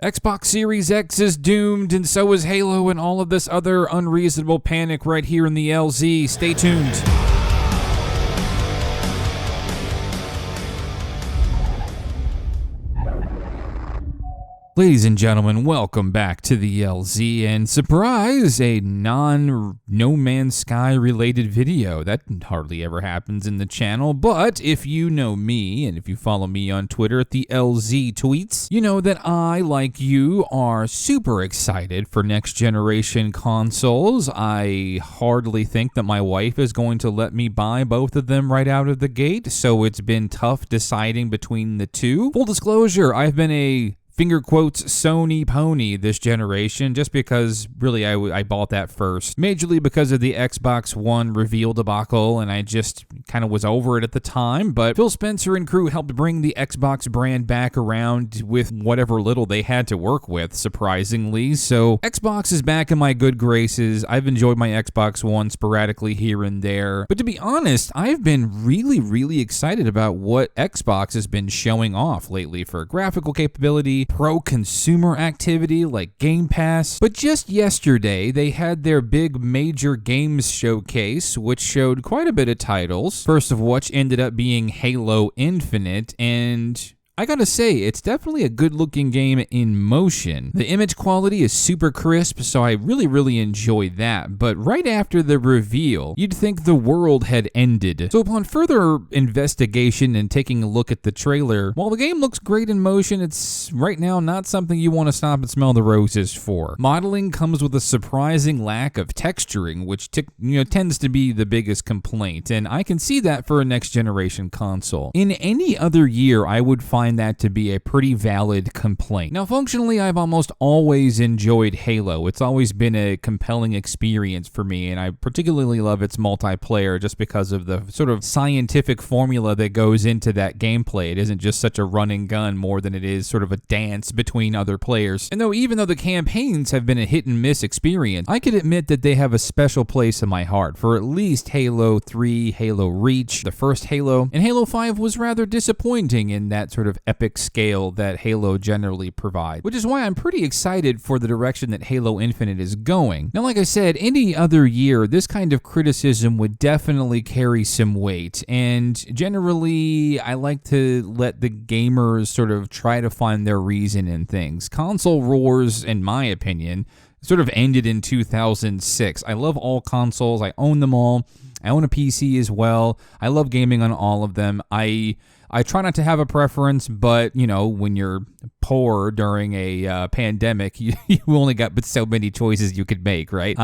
Xbox Series X is doomed, and so is Halo and all of this other unreasonable panic right here in the LZ. Stay tuned. Ladies and gentlemen, welcome back to the LZ, and surprise, a non-No Man's Sky related video. That hardly ever happens in the channel, but if you know me, and if you follow me on Twitter at the LZ Tweets, you know that I, like you, are super excited for next generation consoles. I hardly think that my wife is going to let me buy both of them right out of the gate, so it's been tough deciding between the two. Full disclosure, I've been a finger quotes Sony pony this generation, just because really I bought that first, majorly because of the Xbox One reveal debacle, and I just kind of was over it at the time. But Phil Spencer and crew helped bring the Xbox brand back around with whatever little they had to work with, surprisingly. So Xbox is back in my good graces. I've enjoyed my Xbox One sporadically here and there, but to be honest, I've been really excited about what Xbox has been showing off lately for graphical capability, pro-consumer activity like Game Pass. But just yesterday, they had their big major games showcase, which showed quite a bit of titles, first of which ended up being Halo Infinite, and I gotta say, it's definitely a good-looking game in motion. The image quality is super crisp, so I really enjoy that. But right after the reveal, you'd think the world had ended. So upon further investigation and taking a look at the trailer, while the game looks great in motion, it's right now not something you want to stop and smell the roses for. Modeling comes with a surprising lack of texturing, which tends to be the biggest complaint, and I can see that for a next-generation console. In any other year, I would find that to be a pretty valid complaint. Now, functionally, I've almost always enjoyed Halo. It's always been a compelling experience for me, and I particularly love its multiplayer just because of the sort of scientific formula that goes into that gameplay. It isn't just such a run and gun more than it is sort of a dance between other players. And even though the campaigns have been a hit and miss experience, I could admit that they have a special place in my heart for at least Halo 3, Halo Reach, the first Halo, and Halo 5 was rather disappointing in that sort of epic scale that Halo generally provides, which is why I'm pretty excited for the direction that Halo Infinite is going. Now, like I said, any other year, this kind of criticism would definitely carry some weight, and generally, I like to let the gamers sort of try to find their reason in things. Console wars, in my opinion, sort of ended in 2006. I love all consoles. I own them all. I own a PC as well. I love gaming on all of them. I try not to have a preference, but, when you're poor during a pandemic, you only got but so many choices you could make, right?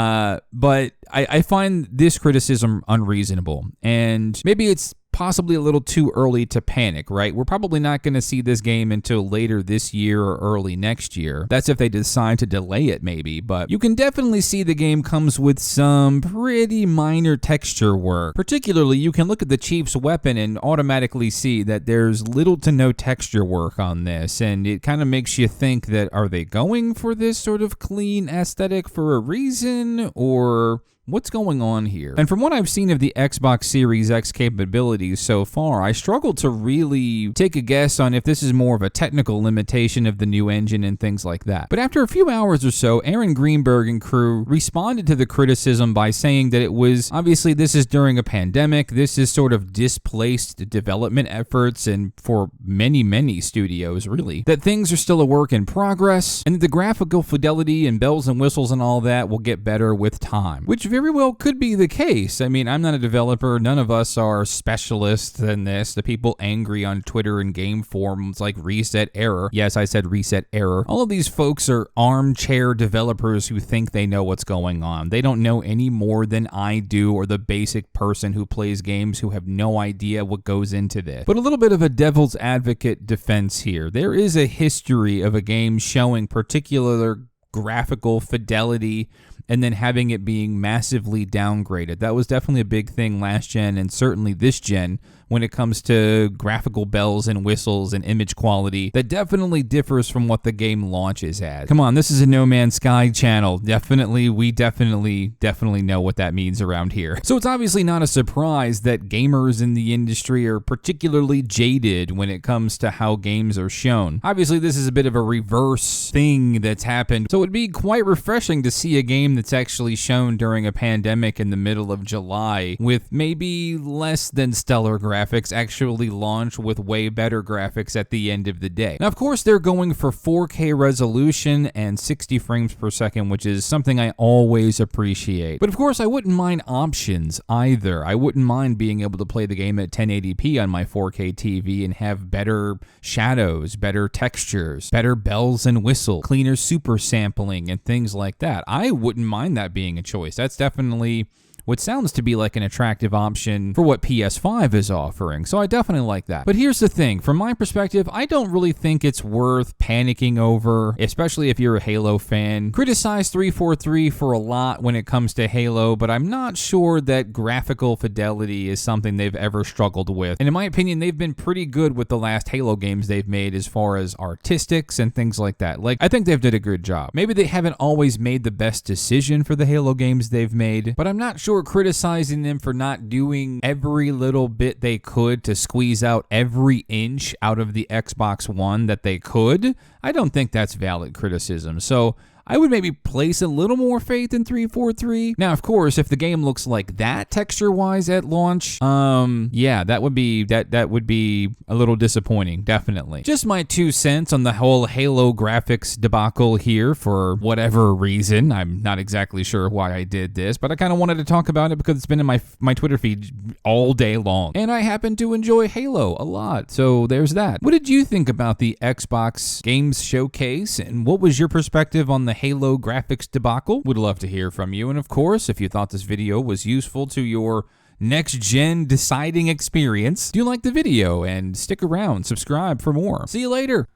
But I find this criticism unreasonable, and maybe it's possibly a little too early to panic, right? We're probably not going to see this game until later this year or early next year. That's if they decide to delay it, maybe, but you can definitely see the game comes with some pretty minor texture work. Particularly, you can look at the Chief's weapon and automatically see that there's little to no texture work on this, and it kind of makes you think that, are they going for this sort of clean aesthetic for a reason, or what's going on here? And from what I've seen of the Xbox Series X capabilities so far, I struggle to really take a guess on if this is more of a technical limitation of the new engine and things like that. But after a few hours or so, Aaron Greenberg and crew responded to the criticism by saying that it was, obviously this is during a pandemic, this is sort of displaced development efforts, and for many studios really, that things are still a work in progress, and that the graphical fidelity and bells and whistles and all that will get better with time, which very well could be the case. I mean, I'm not a developer. None of us are specialists in this. The people angry on Twitter and game forums like Reset Error. Yes, I said Reset Error. All of these folks are armchair developers who think they know what's going on. They don't know any more than I do, or the basic person who plays games who have no idea what goes into this. But a little bit of a devil's advocate defense here. There is a history of a game showing particular graphical fidelity and then having it being massively downgraded. That was definitely a big thing last gen and certainly this gen when it comes to graphical bells and whistles and image quality that definitely differs from what the game launches as. Come on, this is a No Man's Sky channel. We definitely know what that means around here. So it's obviously not a surprise that gamers in the industry are particularly jaded when it comes to how games are shown. Obviously, this is a bit of a reverse thing that's happened, so it'd be quite refreshing to see a game that's actually shown during a pandemic in the middle of July with maybe less than stellar graphics actually launch with way better graphics at the end of the day. Now, of course, they're going for 4K resolution and 60 frames per second, which is something I always appreciate. But of course, I wouldn't mind options either. I wouldn't mind being able to play the game at 1080p on my 4K TV and have better shadows, better textures, better bells and whistles, cleaner super sampling, and things like that. I wouldn't mind that being a choice. That's definitely what sounds to be like an attractive option for what PS5 is offering, so I definitely like that. But here's the thing, from my perspective, I don't really think it's worth panicking over, especially if you're a Halo fan. Criticize 343 for a lot when it comes to Halo, but I'm not sure that graphical fidelity is something they've ever struggled with. And in my opinion, they've been pretty good with the last Halo games they've made as far as artistics and things like that. Like, I think they've did a good job. Maybe they haven't always made the best decision for the Halo games they've made, but I'm not sure criticizing them for not doing every little bit they could to squeeze out every inch out of the Xbox One that they could. I don't think that's valid criticism. So I would maybe place a little more faith in 343. Now, of course, if the game looks like that texture-wise at launch, yeah, that would be a little disappointing, definitely. Just my 2 cents on the whole Halo graphics debacle here for whatever reason. I'm not exactly sure why I did this, but I kind of wanted to talk about it because it's been in my Twitter feed all day long, and I happen to enjoy Halo a lot, so there's that. What did you think about the Xbox Games Showcase, and what was your perspective on the Halo graphics debacle? Would love to hear from you. And of course, if you thought this video was useful to your next-gen deciding experience, do like the video and stick around, subscribe for more. See you later.